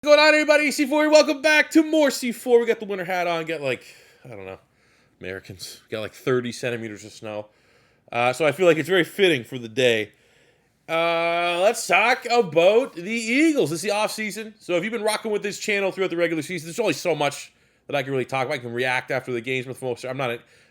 What's going on, everybody? C4, welcome back to more C4. We got the winter hat on. Got I don't know, Americans. Got 30 centimeters of snow. So I feel like it's very fitting for the day. Let's talk about the Eagles. It's the off season. So if you've been rocking with this channel throughout the regular season, there's only so much that I can really talk about. I can react after the games with most. I'm not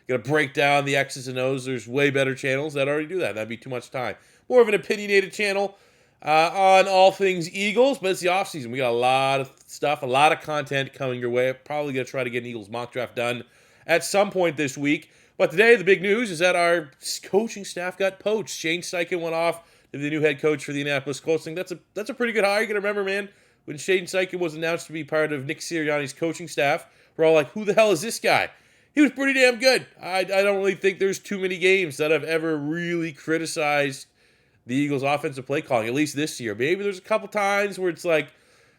going to break down the X's and O's. There's way better channels that already do that. That'd be too much time. More of an opinionated channel on all things Eagles, but it's the offseason. We got a lot of stuff, a lot of content coming your way. Probably going to try to get an Eagles mock draft done at some point this week. But today, the big news is that our coaching staff got poached. Shane Steichen went off to be the new head coach for the Indianapolis Colts. That's a pretty good hire. You got to remember, man, when Shane Steichen was announced to be part of Nick Sirianni's coaching staff, we're all like, who the hell is this guy? He was pretty damn good. I don't really think there's too many games that I've ever really criticized the Eagles' offensive play calling, at least this year. Maybe there's a couple times where it's like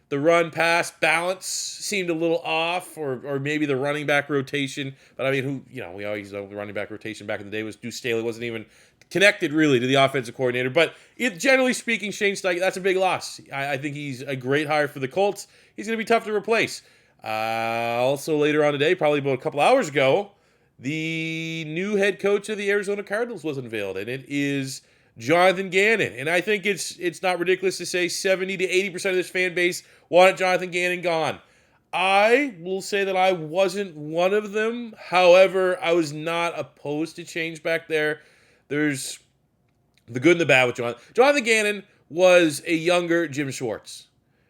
the run-pass balance seemed a little off, or maybe the running back rotation. But I mean, we always know the running back rotation back in the day was Deuce Staley, wasn't even connected really to the offensive coordinator. But generally speaking, Shane Steichen, that's a big loss. I think he's a great hire for the Colts. He's going to be tough to replace. Also later on today, probably about a couple hours ago, the new head coach of the Arizona Cardinals was unveiled, and it is Jonathan Gannon. And I think it's not ridiculous to say 70 to 80% of this fan base wanted Jonathan Gannon gone. I will say that I wasn't one of them. However, I was not opposed to change back there. There's the good and the bad with Jonathan. Jonathan Gannon was a younger Jim Schwartz.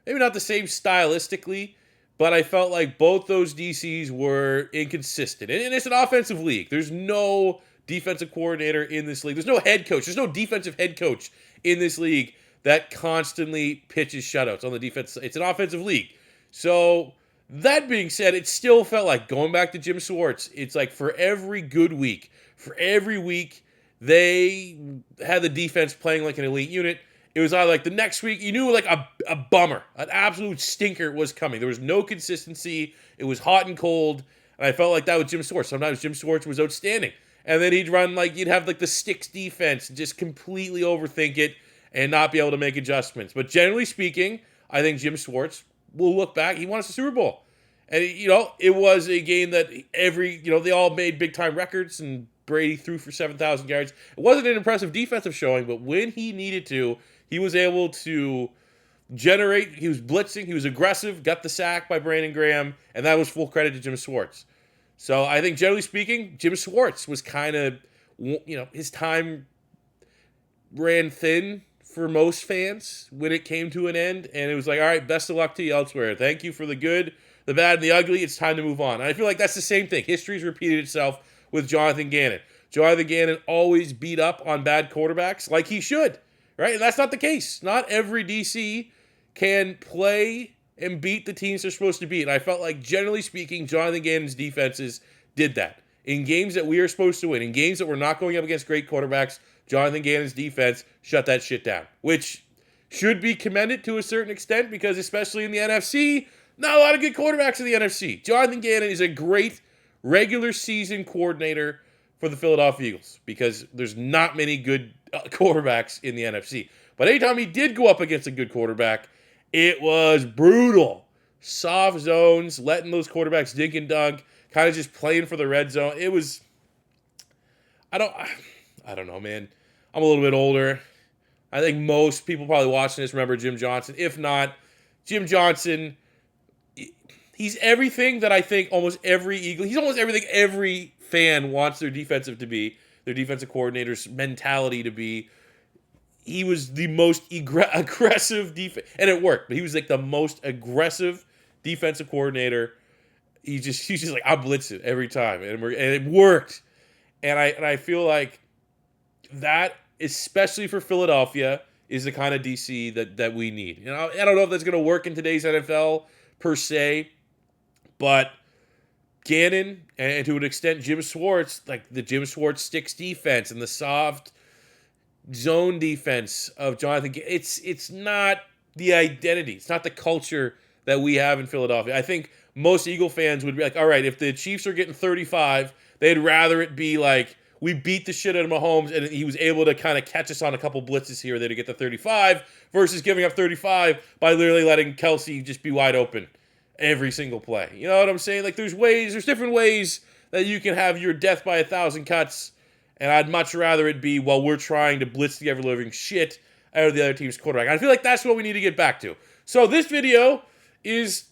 Maybe not the same stylistically, but I felt like both those DCs were inconsistent. And it's an offensive league. There's no defensive coordinator in this league. There's no head coach. There's no defensive head coach in this league that constantly pitches shutouts on the defense. It's an offensive league. So that being said, it still felt like going back to Jim Schwartz. It's like for every good week, they had the defense playing like an elite unit. It was either like the next week, you knew like a bummer, an absolute stinker was coming. There was no consistency. It was hot and cold. And I felt like that with Jim Schwartz. Sometimes Jim Schwartz was outstanding. And then you'd have like the sticks defense and just completely overthink it and not be able to make adjustments. But generally speaking, I think Jim Schwartz will look back. He won us a Super Bowl. And, it was a game that they all made big time records and Brady threw for 7,000 yards. It wasn't an impressive defensive showing, but when he needed to, he was able to generate. He was blitzing. He was aggressive, got the sack by Brandon Graham, and that was full credit to Jim Schwartz. So I think, generally speaking, Jim Schwartz was kind of, his time ran thin for most fans when it came to an end. And it was like, all right, best of luck to you elsewhere. Thank you for the good, the bad, and the ugly. It's time to move on. And I feel like that's the same thing. History's repeated itself with Jonathan Gannon. Jonathan Gannon always beat up on bad quarterbacks like he should, right? And that's not the case. Not every DC can play and beat the teams they're supposed to beat. And I felt like, generally speaking, Jonathan Gannon's defenses did that. In games that we are supposed to win, in games that we're not going up against great quarterbacks, Jonathan Gannon's defense shut that shit down, which should be commended to a certain extent because especially in the NFC, not a lot of good quarterbacks in the NFC. Jonathan Gannon is a great regular season coordinator for the Philadelphia Eagles because there's not many good quarterbacks in the NFC. But anytime he did go up against a good quarterback, it was brutal. Soft zones, letting those quarterbacks dink and dunk, kind of just playing for the red zone. It was, I don't know, man. I'm a little bit older. I think most people probably watching this remember Jim Johnson. If not, Jim Johnson, he's everything that I think almost every Eagle, he's almost everything every fan wants their defensive coordinator's mentality to be. He was the most aggressive defense, and it worked. But he was like the most aggressive defensive coordinator. He's just like, I'm blitzing every time, and it worked. And I feel like that, especially for Philadelphia, is the kind of DC that we need. I don't know if that's going to work in today's NFL per se, but Gannon and to an extent Jim Schwartz, like the Jim Schwartz sticks defense and the soft zone defense of Jonathan, it's not the identity. It's not the culture that we have in Philadelphia. I think most Eagle fans would be like, all right, if the Chiefs are getting 35, they'd rather it be like we beat the shit out of Mahomes, and he was able to kind of catch us on a couple blitzes here or there to get to 35, versus giving up 35 by literally letting Kelsey just be wide open every single play. You know what I'm saying? Like, there's different ways that you can have your death by 1,000 cuts, and I'd much rather it be while we're trying to blitz the ever-living shit out of the other team's quarterback. I feel like that's what we need to get back to. So this video is,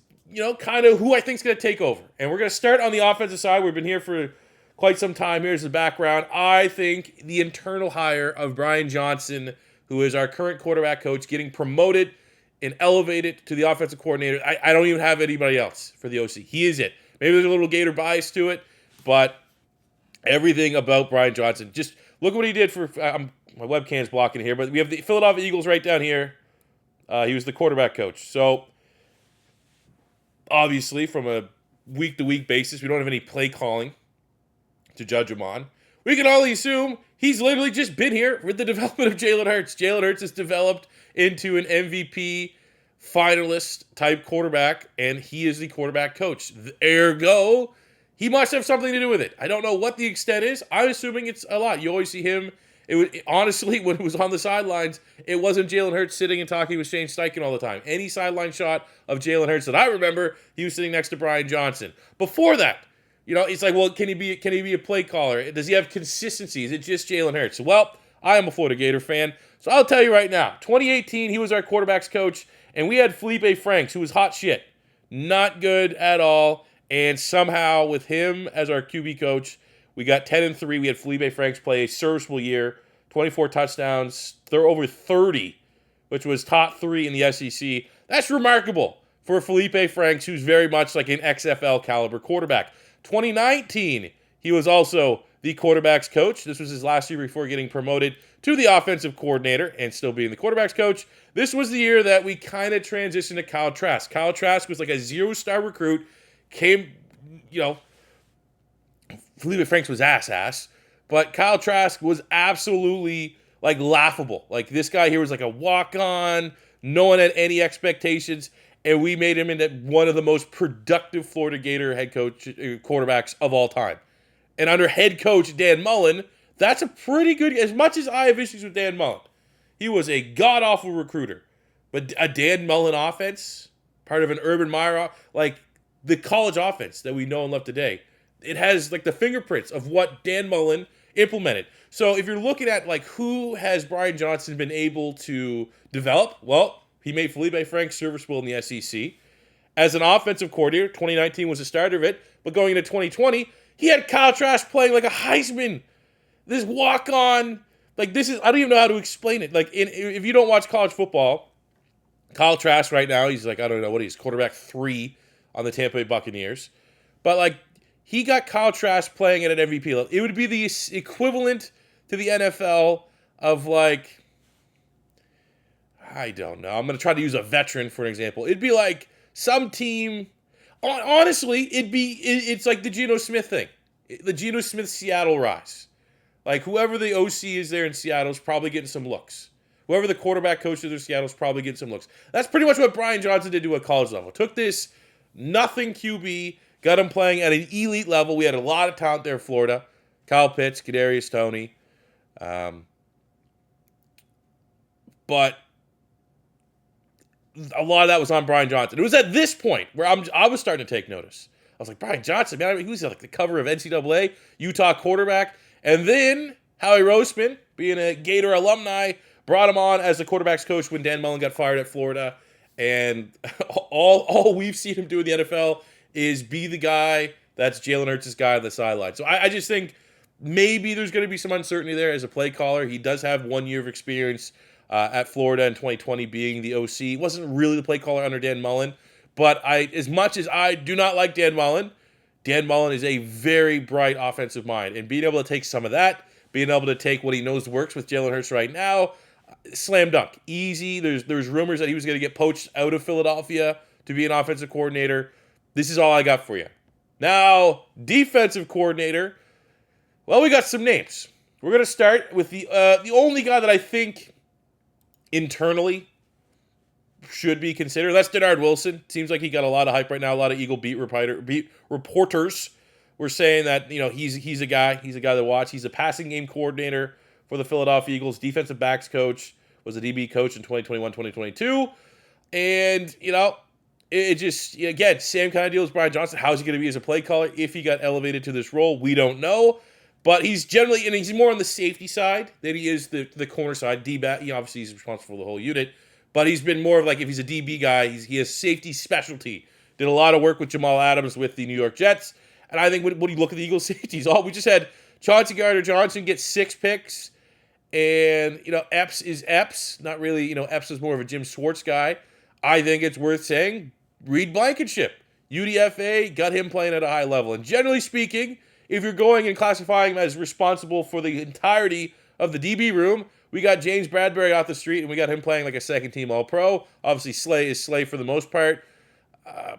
kind of who I think is going to take over. And we're going to start on the offensive side. We've been here for quite some time. Here's the background. I think the internal hire of Brian Johnson, who is our current quarterback coach, getting promoted and elevated to the offensive coordinator. I don't even have anybody else for the OC. He is it. Maybe there's a little Gator bias to it, but everything about Brian Johnson. Just look what he did for my webcam's blocking here, but we have the Philadelphia Eagles right down here. He was the quarterback coach. So, obviously, from a week-to-week basis, we don't have any play calling to judge him on. We can only assume he's literally just been here with the development of Jalen Hurts. Jalen Hurts has developed into an MVP finalist-type quarterback, and he is the quarterback coach. Ergo, he must have something to do with it. I don't know what the extent is. I'm assuming it's a lot. You always see him. Honestly, when it was on the sidelines, it wasn't Jalen Hurts sitting and talking with Shane Steichen all the time. Any sideline shot of Jalen Hurts that I remember, he was sitting next to Brian Johnson. Before that, it's like, well, can he be a play caller? Does he have consistency? Is it just Jalen Hurts? Well, I am a Florida Gator fan, so I'll tell you right now. 2018, he was our quarterback's coach, and we had Felipe Franks, who was hot shit. Not good at all, and somehow with him as our QB coach, we got 10-3. We had Felipe Franks play a serviceable year, 24 touchdowns. They're over 30, which was top 3 in the SEC. That's remarkable for Felipe Franks, who's very much like an XFL caliber quarterback. 2019, he was also the quarterback's coach. This was his last year before getting promoted to the offensive coordinator and still being the quarterback's coach. This was the year that we kind of transitioned to Kyle Trask. Kyle Trask was like a 0-star recruit, came, Felipe Franks was ass, but Kyle Trask was absolutely like laughable. Like, this guy here was like a walk-on. No one had any expectations, and we made him into one of the most productive Florida Gator head coach quarterbacks of all time. And under head coach Dan Mullen, that's a pretty good. As much as I have issues with Dan Mullen, he was a god-awful recruiter. But a Dan Mullen offense, part of an Urban Meyer, like the college offense that we know and love today, it has like the fingerprints of what Dan Mullen implemented. So if you're looking at like who has Brian Johnson been able to develop, well, he made Felipe Franks serviceable in the SEC. As an offensive coordinator, 2019 was the start of it, but going into 2020, he had Kyle Trask playing like a Heisman. This walk-on, like this is, I don't even know how to explain it. Like if you don't watch college football, Kyle Trask right now, he's like, I don't know what he's, quarterback 3 on the Tampa Bay Buccaneers. But like, he got Kyle Trask playing at an MVP level. It would be the equivalent to the NFL of like, I don't know. I'm going to try to use a veteran for an example. It'd be like some team, honestly, it's like the Geno Smith thing. The Geno Smith Seattle rise. Like whoever the OC is there in Seattle is probably getting some looks. Whoever the quarterback coach is in Seattle is probably getting some looks. That's pretty much what Brian Johnson did to a college level. Took this nothing QB, got him playing at an elite level. We had a lot of talent there in Florida. Kyle Pitts, Kadarius Toney. But a lot of that was on Brian Johnson. It was at this point where I was starting to take notice. I was like, Brian Johnson, man, he was like the cover of NCAA, Utah quarterback. And then Howie Roseman, being a Gator alumni, brought him on as the quarterback's coach when Dan Mullen got fired at Florida. And all we've seen him do in the NFL is be the guy that's Jalen Hurts' guy on the sideline. So I just think maybe there's going to be some uncertainty there as a play caller. He does have 1 year of experience at Florida in 2020 being the OC. He wasn't really the play caller under Dan Mullen. But as much as I do not like Dan Mullen is a very bright offensive mind. And being able to take some of that, being able to take what he knows works with Jalen Hurts right now, slam dunk. Easy. There's rumors that he was going to get poached out of Philadelphia to be an offensive coordinator. This is all I got for you. Now, defensive coordinator. Well, we got some names. We're going to start with the only guy that I think internally should be considered. That's Denard Wilson. Seems like he got a lot of hype right now. A lot of Eagle beat reporters we're saying that he's a guy to watch. He's a passing game coordinator for the Philadelphia Eagles, defensive backs coach, was a DB coach in 2021, 2022, and it just again same kind of deal as Brian Johnson. How's he going to be as a play caller if he got elevated to this role? We don't know. But he's generally, and he's more on the safety side than he is the corner side. D-back, obviously he's responsible for the whole unit. But he's been more of like, if he's a DB guy, he has safety specialty. Did a lot of work with Jamal Adams with the New York Jets. And I think when you look at the Eagles safeties, we just had Chauncey Gardner-Johnson get 6 picks. And, Epps is Epps. Not really, Epps is more of a Jim Schwartz guy. I think it's worth saying, Reed Blankenship. UDFA got him playing at a high level. And generally speaking, if you're going and classifying him as responsible for the entirety of the DB room, we got James Bradbury off the street, and we got him playing like a second-team All-Pro. Obviously, Slay is Slay for the most part. I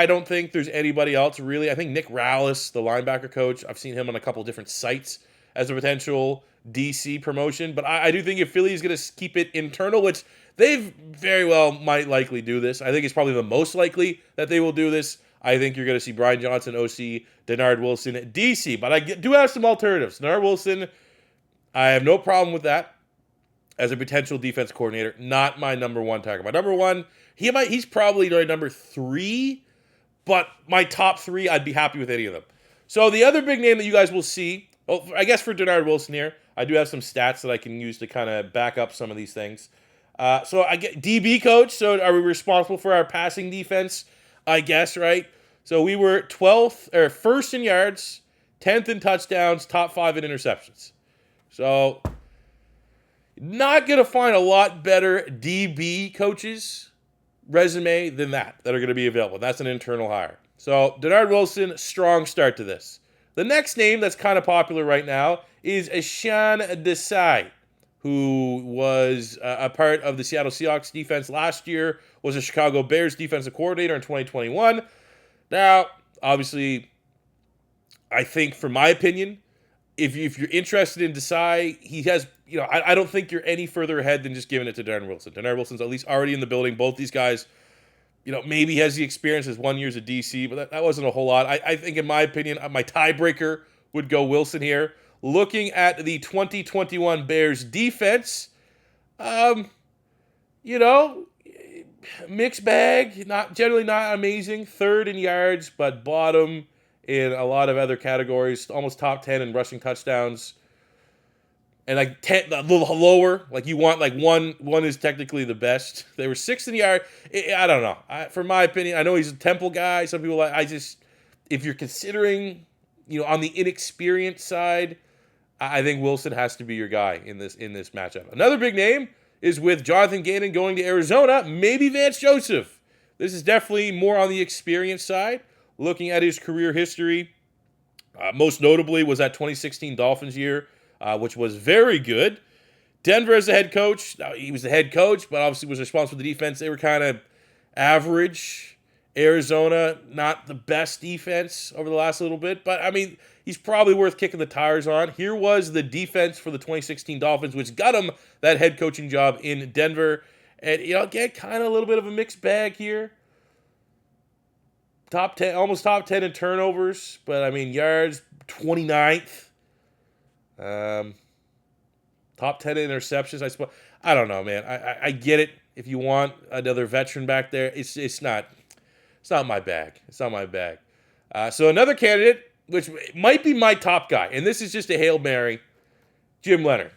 don't think there's anybody else, really. I think Nick Rallis, the linebacker coach, I've seen him on a couple different sites as a potential DC promotion. But I do think if Philly is going to keep it internal, which they very well might likely do this. I think it's probably the most likely that they will do this. I think you're going to see Brian Johnson, OC, Denard Wilson at DC. But I do have some alternatives. Denard Wilson, I have no problem with that as a potential defense coordinator. Not my number one target. My number one, he's probably my number 3, but my top 3, I'd be happy with any of them. So the other big name that you guys will see, I guess for Denard Wilson here, I do have some stats that I can use to kind of back up some of these things. So I get DB coach. So are we responsible for our passing defense? I guess, right? So we were 1st in yards, 10th in touchdowns, top 5 in interceptions. So not going to find a lot better DB coaches resume than that are going to be available. That's an internal hire. So Denard Wilson, strong start to this. The next name that's kind of popular right now is Sean Desai, who was a part of the Seattle Seahawks defense last year, was a Chicago Bears defensive coordinator in 2021. Now, obviously, I think, for my opinion, if you're interested in Desai, he has, I don't think you're any further ahead than just giving it to Denard Wilson. Denard Wilson's at least already in the building. Both these guys, maybe has the experience as 1 year as a DC, but that wasn't a whole lot. I think, in my opinion, my tiebreaker would go Wilson here. Looking at the 2021 Bears defense, mixed bag, generally not amazing. 3rd in yards, but bottom in a lot of other categories. Almost top 10 in rushing touchdowns, and like 10, a little lower. Like you want like one is technically the best. They were 6th in yard. I don't know. For my opinion, I know he's a Temple guy. Some people if you're considering, on the inexperienced side, I think Wilson has to be your guy in this matchup. Another big name is with Jonathan Gannon going to Arizona, maybe Vance Joseph. This is definitely more on the experience side. Looking at his career history, most notably was that 2016 Dolphins year, which was very good. Denver as the head coach, he was the head coach, but obviously was responsible for the defense. They were kind of average. Arizona, not the best defense over the last little bit, but I mean, he's probably worth kicking the tires on. Here was the defense for the 2016 Dolphins, which got him that head coaching job in Denver. And, again, kind of a little bit of a mixed bag here. Top 10, almost top 10 in turnovers, but I mean, yards, 29th. Top 10 in interceptions, I suppose. I don't know, man. I get it. If you want another veteran back there, it's not my bag. It's not my bag. So another candidate, which might be my top guy, and this is just a Hail Mary, Jim Leonhard.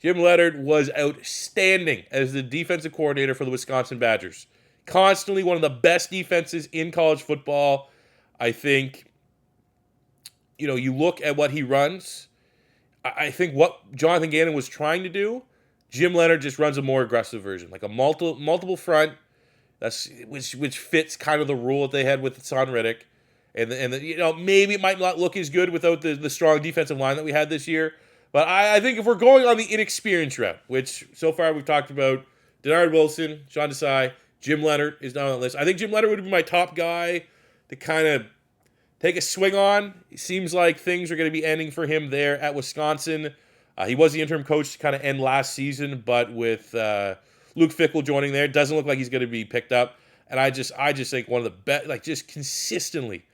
Jim Leonhard was outstanding as the defensive coordinator for the Wisconsin Badgers. Constantly one of the best defenses in college football. I think, you look at what he runs. I think what Jonathan Gannon was trying to do, Jim Leonhard just runs a more aggressive version, like a multiple front. That's which fits kind of the rule that they had with Son Riddick, and maybe it might not look as good without the strong defensive line that we had this year. But I think if we're going on the inexperienced route, which so far we've talked about, Denard Wilson, Sean Desai, Jim Leonhard is not on the list. I think Jim Leonhard would be my top guy to kind of take a swing on. It seems like things are going to be ending for him there at Wisconsin. He was the interim coach to kind of end last season, but with Luke Fickell joining there, it doesn't look like he's going to be picked up. And I just think one of the best, like just consistently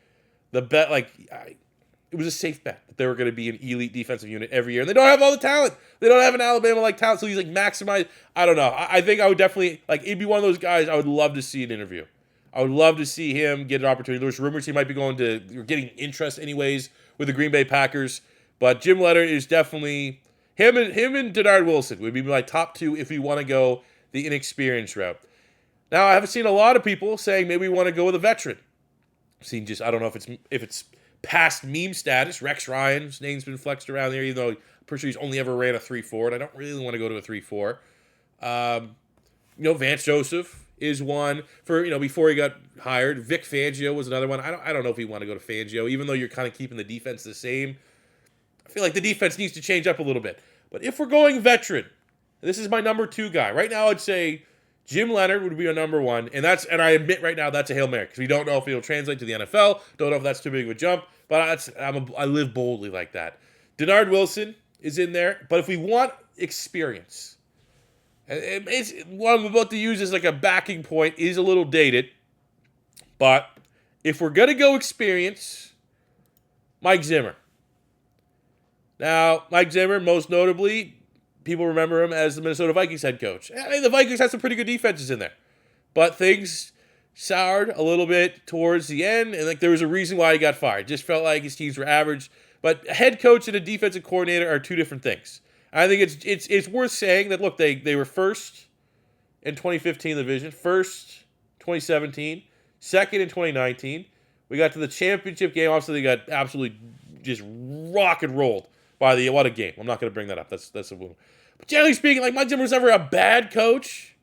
the bet, it was a safe bet that they were going to be an elite defensive unit every year. And they don't have all the talent. They don't have an Alabama-like talent, so he's like maximized. I don't know. I think I would definitely, it'd be one of those guys I would love to see an interview. I would love to see him get an opportunity. There's rumors he might be getting interest anyways with the Green Bay Packers. But Jim Leonhard is definitely, him and Denard Wilson would be my top two if we want to go the inexperienced route. Now, I haven't seen a lot of people saying maybe we want to go with a veteran. I don't know if it's past meme status. Rex Ryan's name's been flexed around there, even though I'm pretty sure he's only ever ran a 3.4, and I don't really want to go to a 3.4. Vance Joseph is one for, before he got hired. Vic Fangio was another one. I don't know if we want to go to Fangio, even though you're kind of keeping the defense the same. I feel like the defense needs to change up a little bit. But if we're going veteran, this is my number 2 guy. Right now, I'd say Jim Leonhard would be a number 1, and I admit right now that's a Hail Mary because we don't know if it'll translate to the NFL. Don't know if that's too big of a jump, but I live boldly like that. Denard Wilson is in there, but if we want experience, it's what I'm about to use as like a backing point is a little dated, but if we're gonna go experience, Mike Zimmer. Now, Mike Zimmer, most notably, people remember him as the Minnesota Vikings head coach. The Vikings had some pretty good defenses in there. But things soured a little bit towards the end, and there was a reason why he got fired. Just felt like his teams were average. But a head coach and a defensive coordinator are two different things. I think it's worth saying that, look, they were first in 2015 in the division, first 2017, second in 2019. We got to the championship game. Obviously, they got absolutely just rock and rolled by what a game. I'm not going to bring that up. That's a wound. But generally speaking, Mike Zimmer was never a bad coach.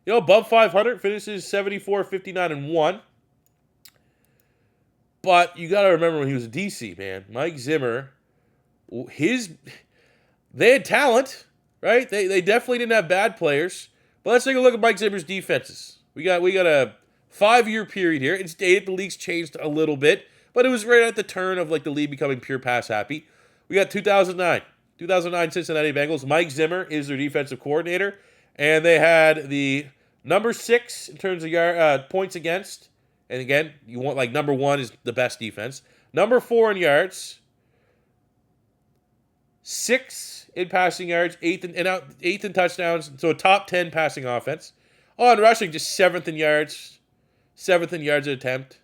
Above 500, finishes 74, 59, and 1. But you got to remember when he was a DC, man. Mike Zimmer, they had talent, right? They definitely didn't have bad players. But let's take a look at Mike Zimmer's defenses. We got a 5-year period here. It's dated. The league's changed a little bit, but it was right at the turn of the league becoming pure pass happy. We got 2009 Cincinnati Bengals. Mike Zimmer is their defensive coordinator, and they had the number 6 in terms of points against. And again, you want number 1 is the best defense. Number 4 in yards, 6 in passing yards, 8th in touchdowns. So a top 10 passing offense. Oh, and rushing, just 7th in yards, 7th in yards an attempt.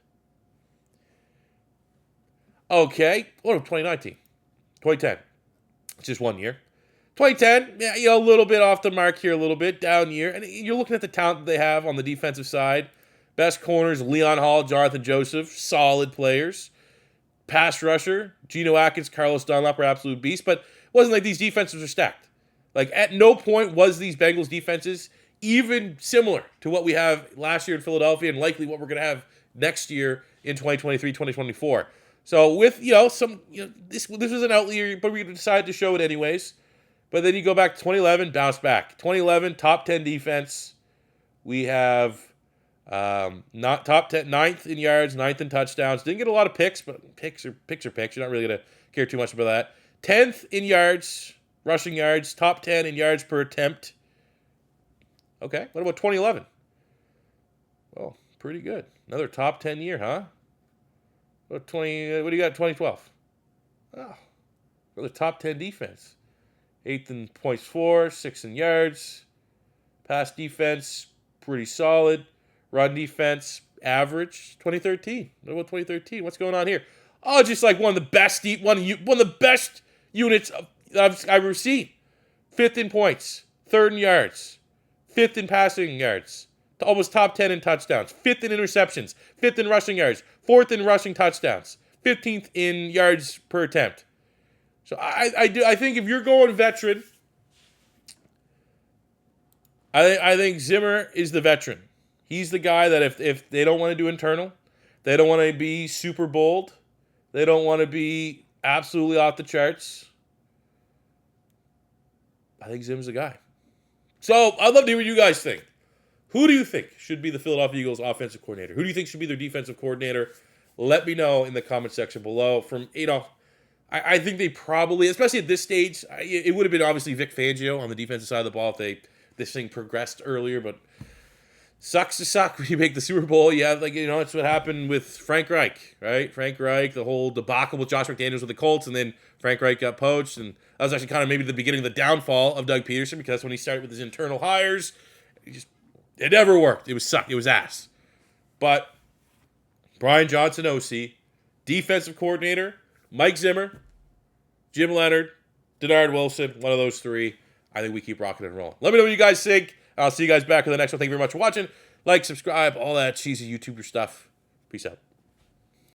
Okay, what about 2019? 2010. It's just 1 year. 2010, yeah, a little bit off the mark here, a little bit, down year. And you're looking at the talent that they have on the defensive side. Best corners, Leon Hall, Jonathan Joseph, solid players. Pass rusher, Geno Atkins, Carlos Dunlap are absolute beasts. But it wasn't like these defenses were stacked. At no point was these Bengals defenses even similar to what we have last year in Philadelphia and likely what we're going to have next year in 2023, 2024. So with, this was an outlier, but we decided to show it anyways. But then you go back to 2011, bounce back. 2011, top 10 defense. We have not top 10, 9th in yards, 9th in touchdowns. Didn't get a lot of picks, but picks are picks. You're not really going to care too much about that. 10th in yards, rushing yards, top 10 in yards per attempt. Okay, what about 2011? Well, pretty good. Another top 10 year, huh? What do you got? 2012. Oh, another top 10 defense. 8th in points for, 6th in yards. Pass defense, pretty solid. Run defense, average. 2013. What about 2013? What's going on here? Oh, just one of the best one of the best units I've ever seen. 5th in points, 3rd in yards, 5th in passing yards. Almost top 10 in touchdowns, 5th in interceptions, 5th in rushing yards, 4th in rushing touchdowns, 15th in yards per attempt. So I think if you're going veteran, I think Zimmer is the veteran. He's the guy that if they don't want to do internal, they don't want to be super bold, they don't want to be absolutely off the charts, I think Zim's the guy. So I'd love to hear what you guys think. Who do you think should be the Philadelphia Eagles offensive coordinator? Who do you think should be their defensive coordinator? Let me know in the comment section below. I think they probably, especially at this stage, it would have been obviously Vic Fangio on the defensive side of the ball if this thing progressed earlier, but sucks to suck when you make the Super Bowl. Yeah, like, it's what happened with Frank Reich, right? Frank Reich, the whole debacle with Josh McDaniels with the Colts, and then Frank Reich got poached, and that was actually kind of maybe the beginning of the downfall of Doug Peterson, because when he started with his internal hires, it never worked. It was suck. It was ass. But Brian Johnson, OC, defensive coordinator, Mike Zimmer, Jim Leonard, Denard Wilson, one of those three. I think we keep rocking and rolling. Let me know what you guys think. I'll see you guys back in the next one. Thank you very much for watching. Like, subscribe, all that cheesy YouTuber stuff. Peace out.